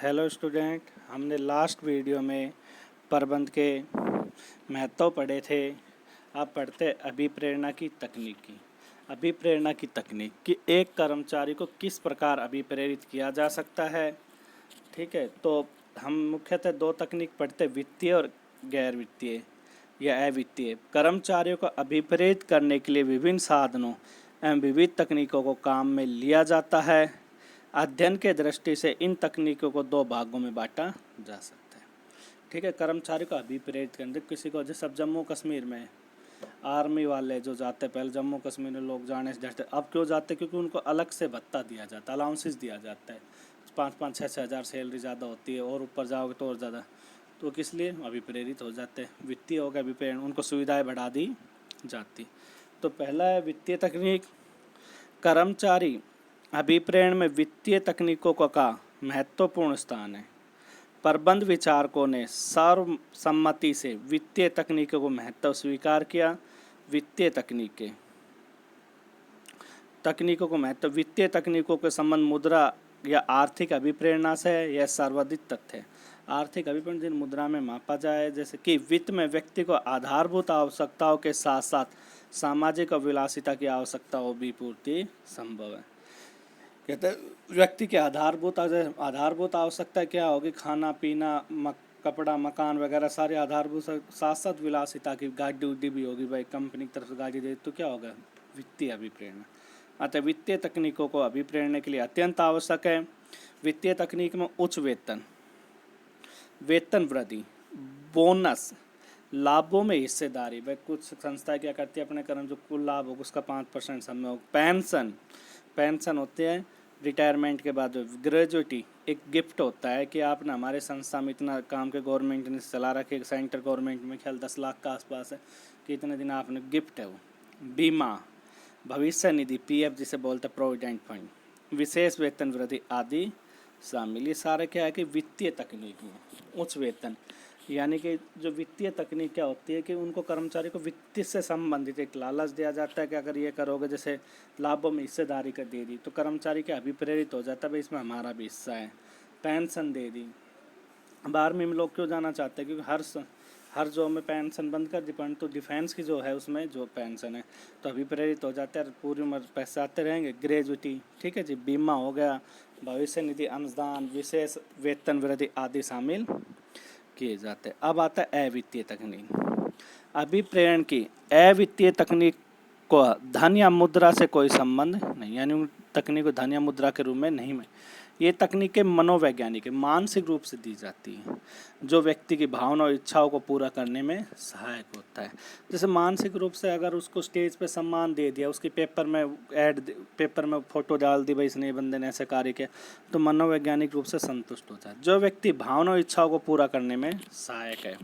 Hello student, हमने last video में प्रबंध के महत्व पढ़े थे। अब पढ़ते अभिप्रेरणा की तकनीक। अभिप्रेरणा की तकनीक कि एक कर्मचारी को किस प्रकार अभिप्रेरित किया जा सकता है। ठीक है, तो हम मुख्यतः दो तकनीक पढ़ते, वित्तीय और गैर वित्तीय या अवित्तीय। कर्मचारियों को अभिप्रेरित करने के लिए विभिन्न साधनों एवं विविध तकनीकों को काम में लिया जाता है। अध्ययन के दृष्टि से इन तकनीकों को दो भागों में बांटा जा सकता है। ठीक है, कर्मचारी को अभिप्रेरित करने, किसी को जैसे अब जम्मू कश्मीर में आर्मी वाले जो जाते, पहले जम्मू कश्मीर में लोग जाने से डरते, अब क्यों जाते? क्योंकि उनको अलग से भत्ता दिया जाता है, अलाउंसेस दिया जाता है। 5-5, 6-6 हज़ार सैलरी ज़्यादा होती है और ऊपर जाओगे तो और ज़्यादा। तो किस लिए अभिप्रेरित हो जाते हैं? वित्तीय हो गया अभिप्रेरण, उनको सुविधाएं बढ़ा दी जाती। तो पहला है वित्तीय तकनीक। कर्मचारी अभिप्रेरण में वित्तीय तकनीकों का महत्वपूर्ण स्थान है। प्रबंध विचारकों ने सर्वसम्मति से वित्तीय तकनीकों को महत्व स्वीकार किया। वित्तीय तकनीकों को महत्व। वित्तीय तकनीकों के संबंध मुद्रा या आर्थिक अभिप्रेरणा से है। यह सर्वाधिक तथ्य है। आर्थिक अभिप्रेरण जिन मुद्रा में मापा जाए, जैसे कि वित्त में व्यक्ति को आधारभूत आवश्यकताओं के साथ साथ सामाजिक और विलासिता की आवश्यकताओं भी पूर्ति संभव है। कहते हैं व्यक्ति की आधारभूत आवश्यकता क्या होगी? खाना पीना, कपड़ा, मकान वगैरह सारे आधारभूत, साथ साथ विलासिता की गाड़ी उड्डी भी होगी, भाई कंपनी की तरफ से गाड़ी दे तो क्या होगा? वित्तीय अभिप्रेरणा। अतः वित्तीय तकनीकों को अभिप्रेरण के लिए अत्यंत आवश्यक है। वित्तीय तकनीक में उच्च वेतन वृद्धि, बोनस, लाभों में हिस्सेदारी, भाई कुछ संस्थाएं क्या करती है, अपने कर्म जो कुल लाभ होगा उसका 5% समय, पेंशन होते हैं रिटायरमेंट के बाद। ग्रेजुएटी एक गिफ्ट होता है कि आपने हमारे संस्था में इतना काम के गवर्नमेंट ने चला रखे, सेंटर गवर्नमेंट में ख्याल 10 लाख का आसपास है कि इतने दिन आपने गिफ्ट है वो। बीमा, भविष्य निधि, पीएफ जिसे बोलते हैं प्रोविडेंट फंड, विशेष वेतन वृद्धि आदि शामिल। ये सारे क्या है कि वित्तीय तकनीक में उच्च वेतन, यानी कि जो वित्तीय तकनीक क्या होती है कि उनको कर्मचारी को वित्त से संबंधित एक लालच दिया जाता है कि अगर ये करोगे, जैसे लाभों में हिस्सेदारी कर दे दी तो कर्मचारी क्या अभिप्रेरित हो जाता है, भाई इसमें हमारा भी हिस्सा है। पेंशन दे दी। 12वीं में लोग क्यों जाना चाहते हैं? क्योंकि हर जॉब में पेंशन बंद कर दी, परंतु डिफेंस की जो है उसमें जो पेंशन है, तो अभिप्रेरित हो जाते हैं, पूरी उम्र पैसे आते रहेंगे। ग्रेजुएटी, ठीक है जी, बीमा हो गया, भविष्य निधि, अनुदान, विशेष वेतन वृद्धि आदि शामिल किए जाते हैं। अब आता है अवित्तीय तकनीक। अभिप्रेरण की अवित्तीय तकनीक को धन या मुद्रा से कोई संबंध नहीं, यानी तकनीक को धन या मुद्रा के रूप में नहीं में। ये तकनीकें मनोवैज्ञानिक मानसिक रूप से दी जाती हैं, जो व्यक्ति की भावना और इच्छाओं को पूरा करने में सहायक होता है। जैसे मानसिक रूप से अगर उसको स्टेज पे सम्मान दे दिया, उसकी पेपर में फोटो डाल दी, भाई इसने बंदे ने ऐसे कार्य किया, तो मनोवैज्ञानिक रूप से संतुष्ट होता है। जो व्यक्ति भावना और इच्छाओं को पूरा करने में सहायक है।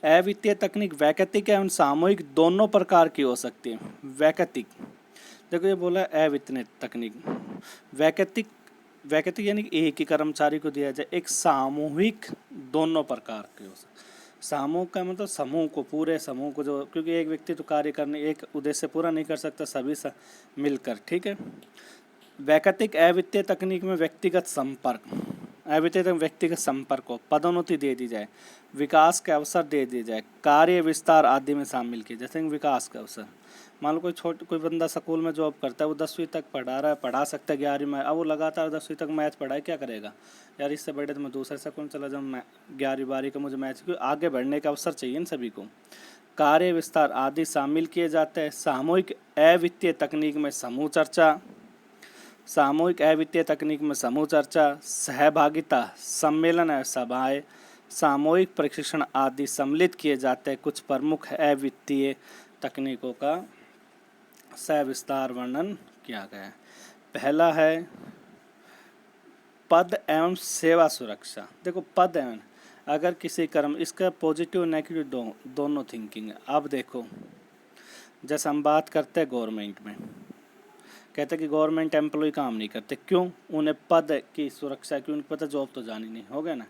अवित्तीय तकनीक वैकल्पिक एवं सामूहिक दोनों प्रकार की हो सकती है। वैकल्पिक, देखो ये बोला अवित्तीय तकनीक। वैकल्पिक यानी कि एक ही कर्मचारी को दिया जाए। एक सामूहिक दोनों प्रकार के हो सकते। समूह का मतलब समूह को, पूरे समूह को, जो क्योंकि एक व्यक्ति तो कार्य करने, एक उद्देश्य पूरा नहीं कर सकता, सभी मिलकर। ठीक है। वैकल्पिक अवित्तीय तकनीक में व्यक्तिगत संपर्क को पदोन्नति दे दी जाए, विकास के अवसर दे दिए जाए, कार्य विस्तार आदि में शामिल किए। जैसे विकास के अवसर, मान लो कोई बंदा स्कूल में जॉब करता है, वो 10वीं तक पढ़ा रहा है, पढ़ा सकता है 11वीं में, अब वो लगातार 10वीं तक मैथ पढ़ाए, क्या करेगा यार? इससे बड़े तो मैं दूसरे स्कूल में चला जाऊँ, 11वीं 12वीं का मुझे मैथ, क्योंकि आगे बढ़ने का अवसर चाहिए इन सभी को। कार्य विस्तार आदि शामिल किए जाते हैं। सामूहिक अवित्तीय तकनीक में समूह चर्चा, सहभागिता, सम्मेलन और सभाएं, सामूहिक प्रशिक्षण आदि सम्मिलित किए जाते हैं। कुछ प्रमुख अवित्तीय तकनीकों का सविस्तार वर्णन किया गया है। पहला है पद एवं सेवा सुरक्षा। देखो पद एवं, अगर किसी कर्म, इसका पॉजिटिव नेगेटिव दोनों थिंकिंग है। अब देखो, जैसे हम बात करते हैं गवर्नमेंट में, कहते हैं कि गवर्नमेंट एम्प्लॉय काम नहीं करते, क्यों? उन्हें पद की सुरक्षा की, उनको पता जॉब तो जानी नहीं, हो गया ना।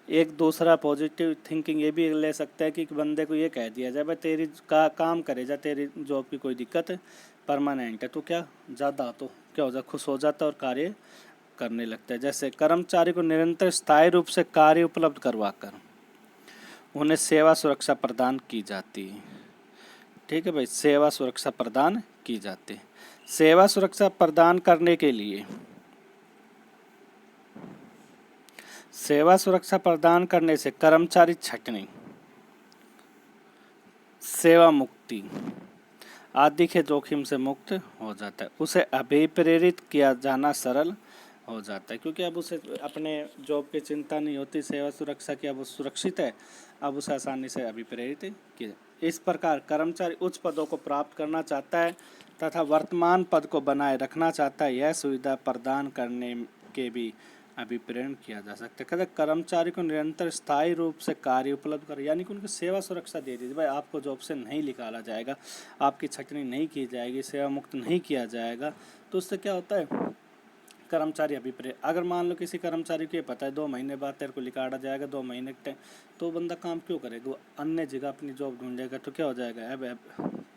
एक दूसरा पॉजिटिव थिंकिंग ये भी ले सकता है कि बंदे को ये कह दिया जाए, भाई तेरी काम करे जा, तेरी जॉब की कोई दिक्कत है, परमानेंट है, तो क्या ज़्यादा तो क्या हो जाए, खुश हो जाता और कार्य करने लगते हैं। जैसे कर्मचारी को निरंतर स्थायी रूप से कार्य उपलब्ध करवाकर उन्हें सेवा सुरक्षा प्रदान की जाती है। ठीक है भाई, सेवा सुरक्षा प्रदान की जाती है। सेवा सुरक्षा प्रदान करने के लिए, सेवा सुरक्षा प्रदान करने से कर्मचारी छटनी, सेवा मुक्ति आदि के जोखिम से मुक्त हो जाता है। उसे अभिप्रेरित किया जाना सरल हो जाता है, क्योंकि अब उसे अपने जॉब की चिंता नहीं होती, सेवा सुरक्षा की, अब वो सुरक्षित है, अब उसे आसानी से अभिप्रेरित किया। इस प्रकार कर्मचारी उच्च पदों को प्राप्त करना चाहता है तथा वर्तमान पद को बनाए रखना चाहता है, यह सुविधा प्रदान करने के भी अभिप्रेरण किया जा सकता है। कहते कर्मचारी को निरंतर स्थायी रूप से कार्य उपलब्ध कर, यानी कि उनको सेवा सुरक्षा दे दी भाई, आपको जॉब से नहीं निकाला जाएगा, आपकी छटनी नहीं की जाएगी, सेवा मुक्त नहीं किया जाएगा। तो उससे क्या होता है, कर्मचारी अभिप्रेत, अगर मान लो किसी कर्मचारी को ये पता है 2 महीने बाद तेरे को निकाला जाएगा, 2 महीने के टाइम, तो बंदा काम क्यों करेगा, वो अन्य जगह अपनी जॉब ढूंढेगा। तो क्या हो जाएगा, अब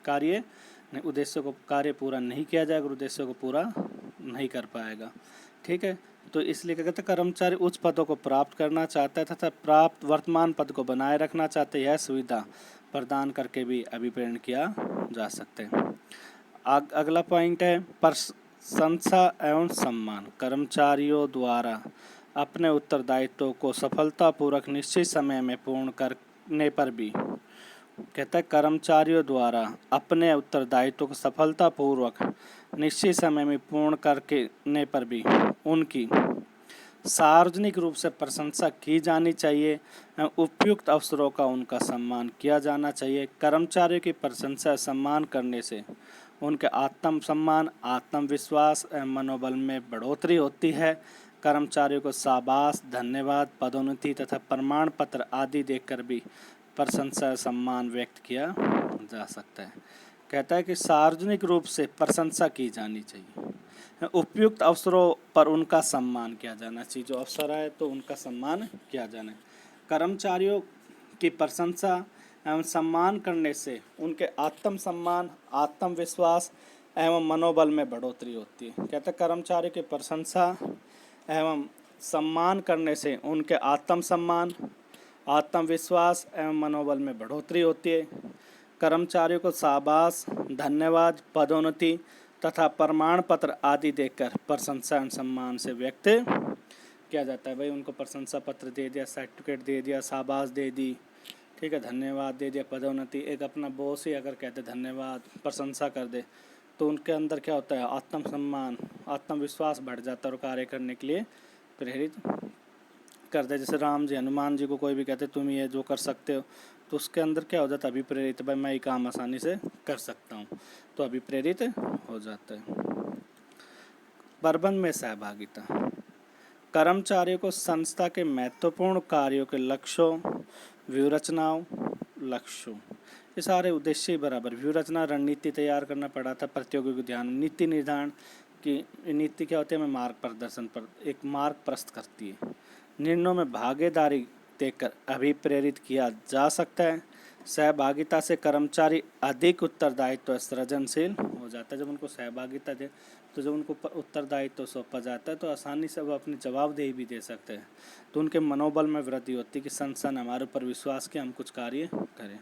कार्य उद्देश्य को कार्य पूरा नहीं किया जाएगा, उद्देश्य को पूरा नहीं कर पाएगा। ठीक है, तो इसलिए क्या कहते हैं, कर्मचारी उच्च पदों को प्राप्त करना चाहता है तथा प्राप्त वर्तमान पद को बनाए रखना चाहते हैं, यह सुविधा प्रदान करके भी अभिप्रेरण किया जा सकता है। अगला पॉइंट है प्रशंसा एवं सम्मान। कर्मचारियों द्वारा अपने उत्तरदायित्वों को सफलतापूर्वक निश्चित समय में पूर्ण करने पर भी, कहता है कर्मचारियों द्वारा अपने उत्तरदायित्व को सफलतापूर्वक निश्चित समय में पूर्ण करने पर भी उनकी सार्वजनिक रूप से प्रशंसा की जानी चाहिए, उपयुक्त अवसरों का उनका सम्मान किया जाना चाहिए। कर्मचारियों की प्रशंसा सम्मान करने से उनके आत्मसम्मान, आत्मविश्वास एवं मनोबल में बढ़ोतरी होती है। कर्मचारियों को शाबाश, धन्यवाद, पदोन्नति तथा प्रमाण पत्र आदि देकर भी प्रशंसा सम्मान व्यक्त किया जा सकता है। कहता है कि सार्वजनिक रूप से प्रशंसा की जानी चाहिए, उपयुक्त अवसरों पर उनका सम्मान किया जाना चाहिए, जो अवसर है तो उनका सम्मान किया जाना है। कर्मचारियों की प्रशंसा एवं सम्मान करने से उनके आत्मसम्मान, आत्मविश्वास एवं मनोबल में बढ़ोतरी होती है। कहते हैं कर्मचारी की प्रशंसा एवं सम्मान करने से उनके आत्मसम्मान, आत्मविश्वास एवं मनोबल में बढ़ोतरी होती है। कर्मचारियों को शाबाश, धन्यवाद, पदोन्नति तथा प्रमाण पत्र आदि देकर प्रशंसा एवं सम्मान से व्यक्त किया जाता है। भाई उनको प्रशंसा पत्र दे दिया, सर्टिफिकेट दे दिया, शाबाश दे दी, ठीक है, धन्यवाद दे दिया, पदोन्नति, एक अपना बॉस ही अगर कहते धन्यवाद, प्रशंसा कर दे, तो उनके अंदर क्या होता है, आत्मसम्मान, आत्मविश्वास बढ़ जाता है और कार्य करने के लिए प्रेरित करते हैं। जैसे राम जी, हनुमान जी को कोई भी कहते तुम ये जो कर सकते हो, तो उसके अंदर क्या हो जाता है, अभिप्रेरित, भाई मैं ये काम आसानी से कर सकता हूँ, तो अभिप्रेरित हो जाता है। प्रबंध में सहभागिता। कर्मचारियों को संस्था के महत्वपूर्ण कार्यों के लक्ष्यों, व्यूहरचनाओं, ये सारे उद्देश्य बराबर, व्यूहरचना रणनीति तैयार करना पड़ा था, प्रतियोगियों को ध्यान, नीति निर्धारण की नीति क्या होती है, हमें मार्ग प्रदर्शन पर एक मार्ग प्रस्तुत करती है। निर्णयों में भागीदारी देकर अभिप्रेरित किया जा सकता है। सहभागिता से कर्मचारी अधिक उत्तरदायित्व सृजनशील हो जाता है। जब उनको सहभागिता दे, तो जब उनको उत्तरदायित्व सौंपा जाता है तो आसानी से वो अपनी जवाबदेही भी दे सकते हैं, तो उनके मनोबल में वृद्धि होती है कि संस्था ने हमारे ऊपर विश्वास किया, हम कुछ कार्य करें,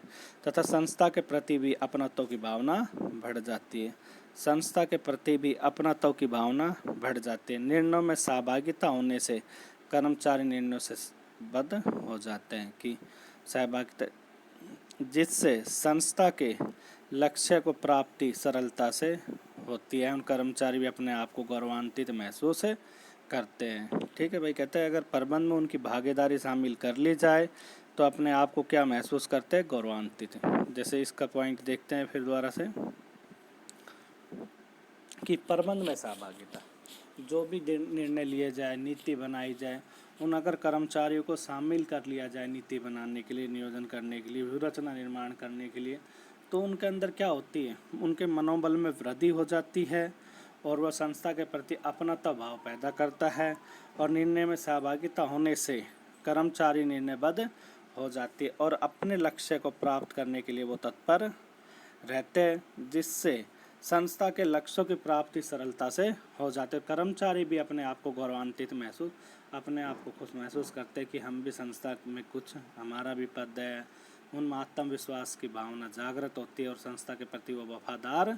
तथा संस्था के प्रति भी अपनत्व की भावना बढ़ जाती है। संस्था के प्रति भी अपनत्व की भावना बढ़ जाती है। निर्णयों में सहभागिता होने से कर्मचारी निर्णयों से बद्ध हो जाते हैं कि सहभागिता, जिससे संस्था के लक्ष्य को प्राप्ति सरलता से होती है। उन कर्मचारी भी अपने आप को गौरवान्वित महसूस करते हैं। ठीक है भाई, कहते हैं अगर प्रबंध में उनकी भागीदारी शामिल कर ली जाए तो अपने आप को क्या महसूस करते हैं, गौरवान्वित। जैसे इसका पॉइंट देखते हैं फिर दोबारा से कि प्रबंध में सहभागिता, जो भी निर्णय लिए जाए, नीति बनाई जाए, उन अगर कर्मचारियों को शामिल कर लिया जाए नीति बनाने के लिए, नियोजन करने के लिए, व्यूहरचना निर्माण करने के लिए, तो उनके अंदर क्या होती है, उनके मनोबल में वृद्धि हो जाती है और वह संस्था के प्रति अपनात्व भाव पैदा करता है। और निर्णय में सहभागिता होने से कर्मचारी निर्णयबद्ध हो जाती है और अपने लक्ष्य को प्राप्त करने के लिए वो तत्पर रहते हैं, जिससे संस्था के लक्ष्यों की प्राप्ति सरलता से हो जाते। कर्मचारी भी अपने आप को गौरवान्वित महसूस, अपने आप को खुश महसूस करते कि हम भी संस्था में कुछ, हमारा भी पद है। उनमें आत्मविश्वास की भावना जागृत होती है और संस्था के प्रति वो वफादार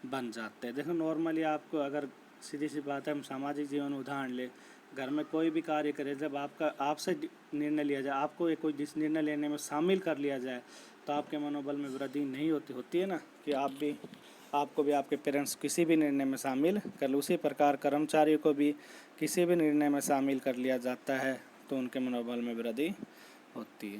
बन जाते हैं। देखो नॉर्मली आपको, अगर सीधी सी बात है, हम सामाजिक जीवन उदाहरण ले, घर में कोई भी कार्य करे, जब आपसे निर्णय लिया जाए, आपको कोई निर्णय लेने में शामिल कर लिया जाए, तो आपके मनोबल में वृद्धि नहीं होती है ना, कि आपको भी आपके पेरेंट्स किसी भी निर्णय में शामिल कर, उसी प्रकार कर्मचारियों को भी किसी भी निर्णय में शामिल कर लिया जाता है तो उनके मनोबल में वृद्धि होती है।